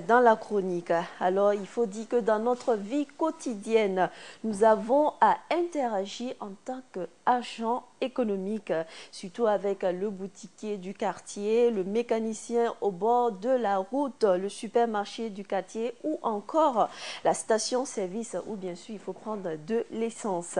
Dans la chronique. Alors, il faut dire que dans notre vie quotidienne, nous avons à interagir en tant qu'agent économique, surtout avec le boutiquier du quartier, le mécanicien au bord de la route, le supermarché du quartier ou encore la station-service où bien sûr il faut prendre de l'essence.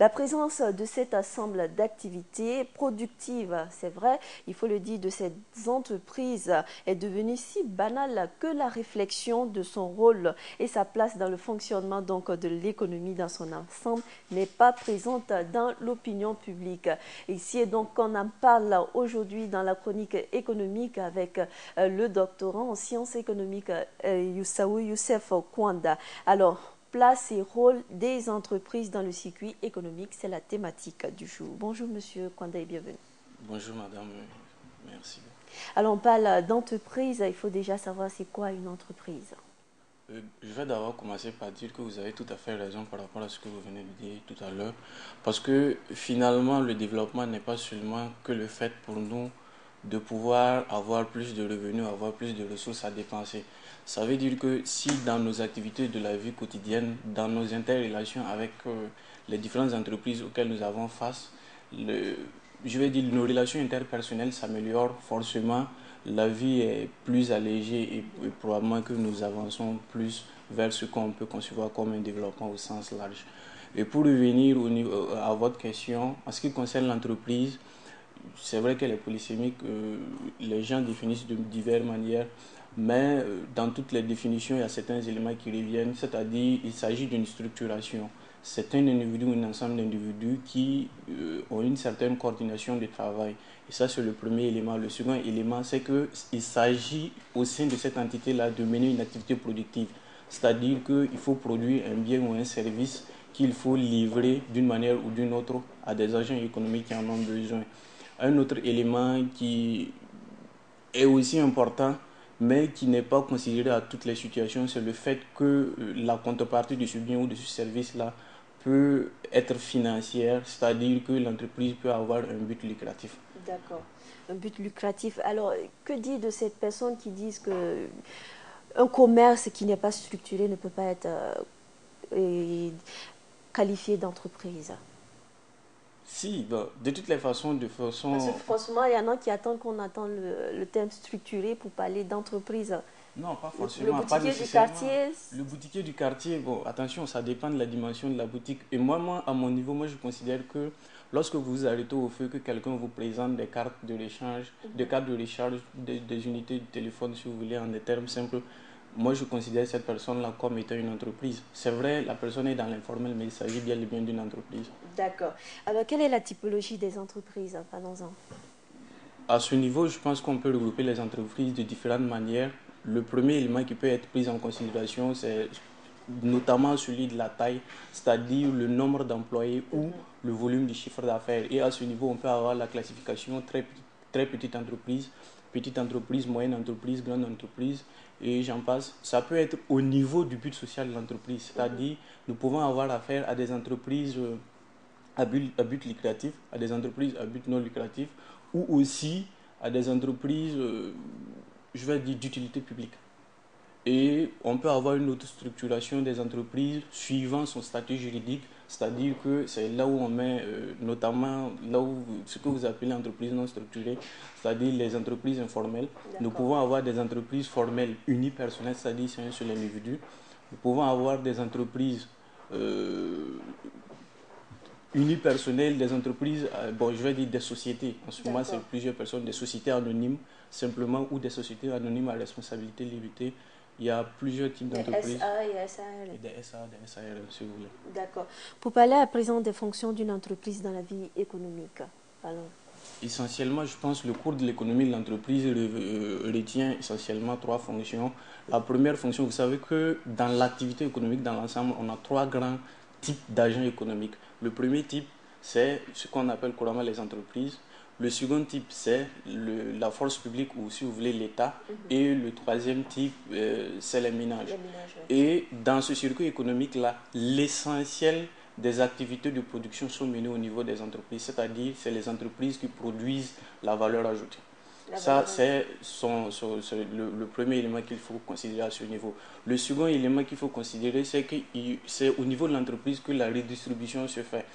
La présence de cet ensemble d'activités productives, c'est vrai, il faut le dire, de ces entreprises est devenue si banale que la réflexion de son rôle et sa place dans le fonctionnement donc de l'économie dans son ensemble n'est pas présente dans l'opinion publique. Ici, donc, on en parle aujourd'hui dans la chronique économique avec le doctorant en sciences économiques Youssaou Youssef Kwanda. Alors, place et rôle des entreprises dans le circuit économique, c'est la thématique du jour. Bonjour Monsieur Kwanda et bienvenue. Bonjour madame, merci. Alors, on parle d'entreprise, il faut déjà savoir c'est quoi une entreprise. Je vais d'abord commencer par dire que vous avez tout à fait raison par rapport à ce que vous venez de dire tout à l'heure. Parce que finalement, le développement n'est pas seulement que le fait pour nous de pouvoir avoir plus de revenus, avoir plus de ressources à dépenser. Ça veut dire que si dans nos activités de la vie quotidienne, dans nos interrelations avec les différentes entreprises auxquelles nous avons face, je vais dire nos relations interpersonnelles s'améliorent forcément, la vie est plus allégée et probablement que nous avançons plus vers ce qu'on peut concevoir comme un développement au sens large. Et pour revenir à votre question, en ce qui concerne l'entreprise, c'est vrai qu'elle est polysémique, les gens définissent de diverses manières, mais dans toutes les définitions, il y a certains éléments qui reviennent, c'est-à-dire il s'agit d'une structuration. C'est un individu ou un ensemble d'individus qui ont une certaine coordination de travail. Et ça, c'est le premier élément. Le second élément, c'est qu'il s'agit au sein de cette entité-là de mener une activité productive. C'est-à-dire qu'il faut produire un bien ou un service qu'il faut livrer d'une manière ou d'une autre à des agents économiques qui en ont besoin. Un autre élément qui est aussi important, mais qui n'est pas considéré à toutes les situations, c'est le fait que la contrepartie de ce bien ou de ce service-là peut être financière, c'est-à-dire que l'entreprise peut avoir un but lucratif. D'accord, un but lucratif. Alors, que dire de cette personne qui disent que un commerce qui n'est pas structuré ne peut pas être qualifié d'entreprise? Si, bon, de toutes les façons, Parce que franchement, il y en a qui attendent qu'on attende le terme structuré pour parler d'entreprise. Non, pas Le forcément, pas boutiquier du nécessairement. quartier. Le boutiquier du quartier, bon, attention, ça dépend de la dimension de la boutique. Et moi, à mon niveau, moi, je considère que lorsque vous vous arrêtez au feu, que quelqu'un vous présente des cartes de rechange, des cartes de recharge, des unités de téléphone, si vous voulez, en des termes simples, moi, je considère cette personne-là comme étant une entreprise. C'est vrai, la personne est dans l'informel, mais il s'agit bien et bien d'une entreprise. D'accord. Alors, quelle est la typologie des entreprises? Parlons-en. À ce niveau, je pense qu'on peut regrouper les entreprises de différentes manières. Le premier élément qui peut être pris en considération, c'est notamment celui de la taille, c'est-à-dire le nombre d'employés ou le volume du chiffre d'affaires. Et à ce niveau, on peut avoir la classification très petite entreprise, moyenne entreprise, grande entreprise, et j'en passe. Ça peut être au niveau du but social de l'entreprise, c'est-à-dire nous pouvons avoir affaire à des entreprises à but lucratif, à des entreprises à but non lucratif, ou aussi à des entreprises, je vais dire, d'utilité publique. Et on peut avoir une autre structuration des entreprises suivant son statut juridique, c'est-à-dire que c'est là où on met notamment là où, ce que vous appelez entreprises non structurées, c'est-à-dire les entreprises informelles. Nous pouvons avoir des entreprises formelles unipersonnelles, c'est-à-dire c'est un seul individu. Nous pouvons avoir des entreprises unipersonnelles, des entreprises, bon, je vais dire des sociétés. En ce moment, c'est plusieurs personnes, des sociétés anonymes, simplement, ou des sociétés anonymes à responsabilité limitée. Il y a plusieurs types d'entreprises. Des SA et SARL. Et des SA, des SARL, si vous voulez. D'accord. Pour parler à présent des fonctions d'une entreprise dans la vie économique, allons. Essentiellement, je pense que le cours de l'économie de l'entreprise retient essentiellement trois fonctions. La première fonction, vous savez que dans l'activité économique, dans l'ensemble, on a trois grands types d'agents économiques. Le premier type, c'est ce qu'on appelle couramment les entreprises. Le second type, c'est la force publique ou, si vous voulez, l'État. Et le troisième type, c'est les ménages. Ouais. Et dans ce circuit économique-là, l'essentiel des activités de production sont menées au niveau des entreprises, c'est-à-dire c'est les entreprises qui produisent la valeur ajoutée. Ça, c'est le premier élément qu'il faut considérer à ce niveau. Le second élément qu'il faut considérer, c'est que c'est au niveau de l'entreprise que la redistribution se fait.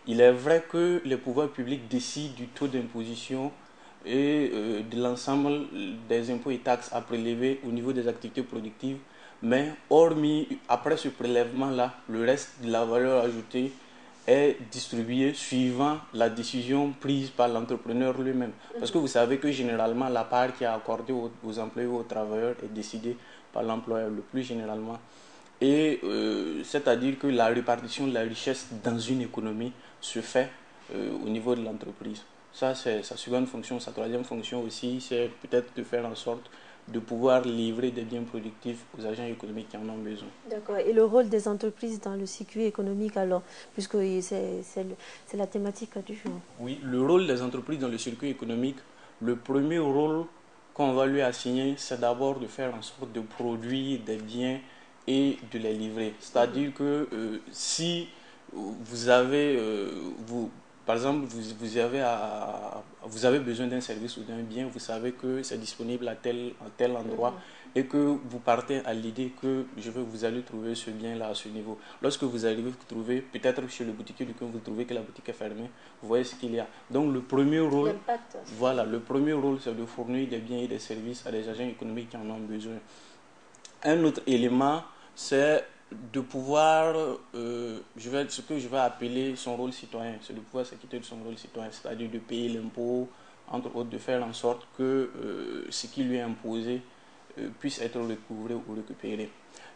Il est vrai que les pouvoirs publics décident du taux d'imposition et de l'ensemble des impôts et taxes à prélever au niveau des activités productives, mais hormis, après ce prélèvement-là, le reste de la valeur ajoutée est distribué suivant la décision prise par l'entrepreneur lui-même. Parce que vous savez que généralement, la part qui est accordée aux employés ou aux travailleurs est décidée par l'employeur le plus généralement. Et c'est-à-dire que la répartition de la richesse dans une économie se fait au niveau de l'entreprise. Ça, c'est sa seconde fonction. Sa troisième fonction aussi, c'est peut-être de faire en sorte de pouvoir livrer des biens productifs aux agents économiques qui en ont besoin. D'accord. Et le rôle des entreprises dans le circuit économique, alors, puisque c'est la thématique du jour. Oui, le rôle des entreprises dans le circuit économique, le premier rôle qu'on va lui assigner, c'est d'abord de faire en sorte de produire des biens et de les livrer. C'est-à-dire que si vous avez, par exemple, vous avez besoin d'un service ou d'un bien, vous savez que c'est disponible à tel endroit et que vous partez à l'idée que vous allez trouver ce bien-là à ce niveau. Lorsque vous arrivez, vous trouvez, peut-être chez le boutiquier du coin, vous trouvez que la boutique est fermée, vous voyez ce qu'il y a. Donc le premier rôle, voilà, le premier rôle, c'est de fournir des biens et des services à des agents économiques qui en ont besoin. Un autre élément, c'est de pouvoir, ce que je vais appeler son rôle citoyen, c'est de pouvoir s'acquitter de son rôle citoyen, c'est-à-dire de payer l'impôt, entre autres, de faire en sorte que ce qui lui est imposé puisse être recouvré ou récupéré.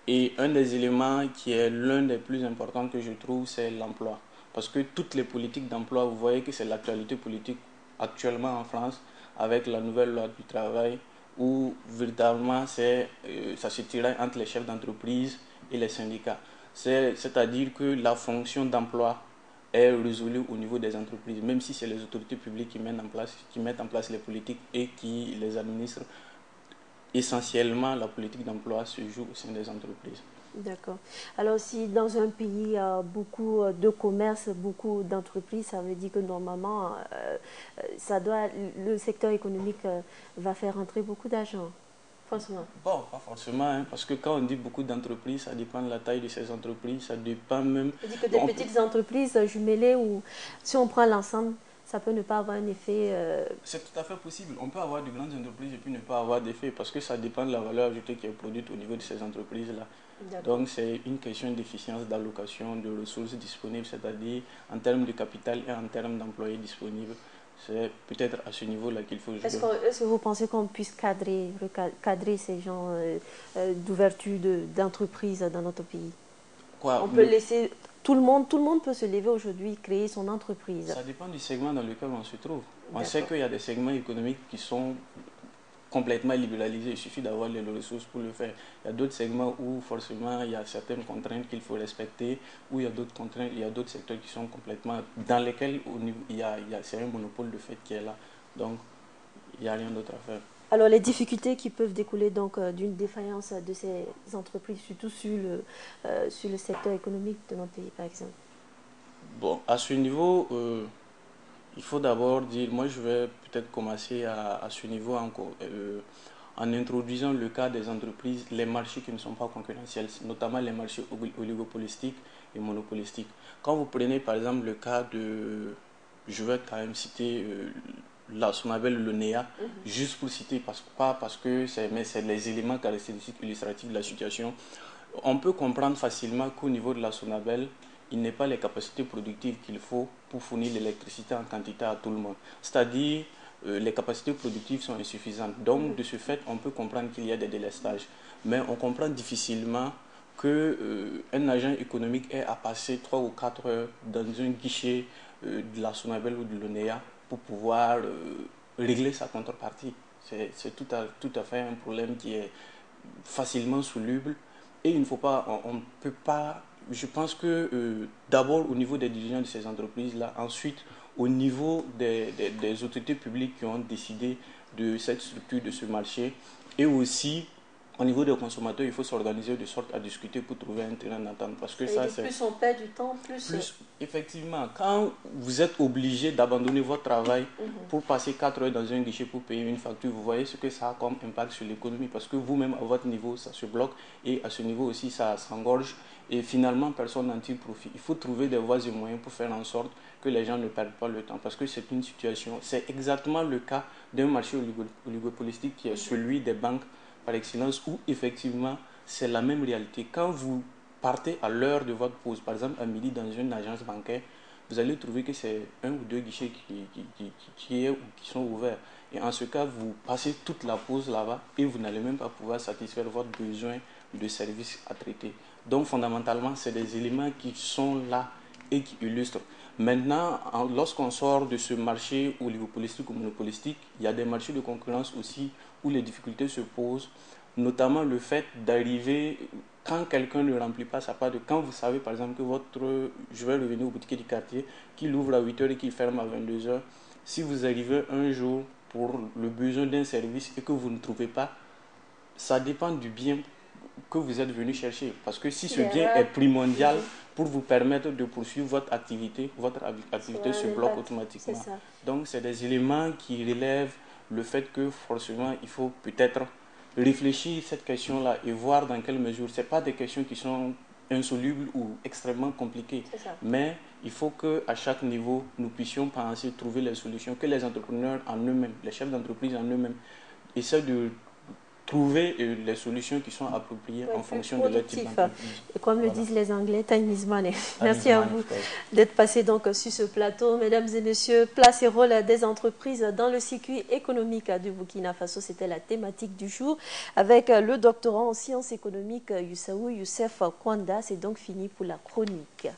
Et un des éléments qui est l'un des plus importants que je trouve, c'est l'emploi. Parce que toutes les politiques d'emploi, vous voyez que c'est l'actualité politique actuellement en France, avec la nouvelle loi du travail, où véritablement ça se tiraille entre les chefs d'entreprise et les syndicats. C'est-à-dire que la fonction d'emploi est résolue au niveau des entreprises, même si c'est les autorités publiques qui mettent en place les politiques et qui les administrent. Essentiellement, la politique d'emploi se joue au sein des entreprises. D'accord. Alors, si dans un pays il y a beaucoup de commerce, beaucoup d'entreprises, ça veut dire que normalement, le secteur économique va faire entrer beaucoup d'argent, forcément. Bon, pas forcément, hein, parce que quand on dit beaucoup d'entreprises, ça dépend de la taille de ces entreprises, ça dépend même... Ça veut dire que des petites entreprises jumelées, ou si on prend l'ensemble, ça peut ne pas avoir un effet... C'est tout à fait possible. On peut avoir de grandes entreprises et puis ne pas avoir d'effet parce que ça dépend de la valeur ajoutée qui est produite au niveau de ces entreprises-là. Donc c'est une question d'efficience d'allocation de ressources disponibles, c'est-à-dire en termes de capital et en termes d'employés disponibles. C'est peut-être à ce niveau-là qu'il faut jouer. Est-ce que vous pensez qu'on puisse cadrer ces gens d'ouverture d'entreprises dans notre pays? On peut laisser... Tout le monde peut se lever aujourd'hui, créer son entreprise. Ça dépend du segment dans lequel on se trouve. On sait qu'il y a des segments économiques qui sont complètement libéralisés. Il suffit d'avoir les ressources pour le faire. Il y a d'autres segments où forcément il y a certaines contraintes qu'il faut respecter, où il y a d'autres contraintes, il y a d'autres secteurs qui sont complètement... dans lesquels c'est un monopole de fait qui est là. Donc il n'y a rien d'autre à faire. Alors les difficultés qui peuvent découler donc d'une défaillance de ces entreprises, surtout sur le secteur économique de notre pays par exemple. Bon, à ce niveau, il faut d'abord dire, moi je vais peut-être commencer à ce niveau en introduisant le cas des entreprises, les marchés qui ne sont pas concurrentiels, notamment les marchés oligopolistiques et monopolistiques. Quand vous prenez par exemple le cas je vais quand même citer ce qu'on appelle le NEA, juste pour citer, pas parce que mais c'est les éléments caractéristiques illustratifs de la situation. On peut comprendre facilement qu'au niveau de la Sonabel, il n'est pas les capacités productives qu'il faut pour fournir l'électricité en quantité à tout le monde. C'est-à-dire, les capacités productives sont insuffisantes. Donc, de ce fait, on peut comprendre qu'il y a des délestages. Mais on comprend difficilement qu'un agent économique ait à passer 3 ou 4 heures dans un guichet de la Sonabel ou de l'ONEA pour pouvoir régler sa contrepartie. C'est tout à fait un problème qui est facilement soluble et on ne peut pas je pense que d'abord au niveau des dirigeants de ces entreprises-là, ensuite au niveau des autorités publiques qui ont décidé de cette structure, de ce marché, et aussi au niveau des consommateurs, il faut s'organiser de sorte à discuter pour trouver un terrain d'entente. Parce que ça, c'est... Plus on perd du temps, plus... Effectivement, quand vous êtes obligé d'abandonner votre travail pour passer 4 heures dans un guichet pour payer une facture, vous voyez ce que ça a comme impact sur l'économie. Parce que vous-même, à votre niveau, ça se bloque et à ce niveau aussi, ça s'engorge. Et finalement, personne n'en tire profit. Il faut trouver des voies et moyens pour faire en sorte que les gens ne perdent pas le temps. Parce que c'est une situation, c'est exactement le cas d'un marché oligopolistique qui est celui des banques par excellence, où effectivement, c'est la même réalité. Quand vous partez à l'heure de votre pause, par exemple à midi dans une agence bancaire, vous allez trouver que c'est un ou deux guichets qui sont ouverts. Et en ce cas, vous passez toute la pause là-bas et vous n'allez même pas pouvoir satisfaire votre besoin de service à traiter. Donc fondamentalement, c'est des éléments qui sont là et qui illustrent. Maintenant, lorsqu'on sort de ce marché oligopolistique ou monopolistique, il y a des marchés de concurrence aussi où les difficultés se posent, notamment le fait d'arriver, quand quelqu'un ne remplit pas sa part de... Quand vous savez par exemple que je vais revenir au boutique du quartier, qu'il ouvre à 8 heures et qu'il ferme à 22 heures, si vous arrivez un jour pour le besoin d'un service et que vous ne trouvez pas, ça dépend du bien que vous êtes venu chercher. Parce que si ce bien est primordial pour vous permettre de poursuivre votre activité se bloque automatiquement. Donc, c'est des éléments qui relèvent le fait que forcément, il faut peut-être réfléchir à cette question-là et voir dans quelle mesure. Ce n'est pas des questions qui sont insolubles ou extrêmement compliquées. Mais il faut qu'à chaque niveau, nous puissions penser, trouver les solutions, que les entrepreneurs en eux-mêmes, les chefs d'entreprise en eux-mêmes, essaient de trouver les solutions qui sont appropriées en fonction de leur type d'entreprise. Et comme le disent les Anglais, time is money. Merci à vous d'être passé donc sur ce plateau. Mesdames et messieurs, place et rôle des entreprises dans le circuit économique du Burkina Faso, c'était la thématique du jour avec le doctorant en sciences économiques Youssaou Youssef Kwanda. C'est donc fini pour la chronique.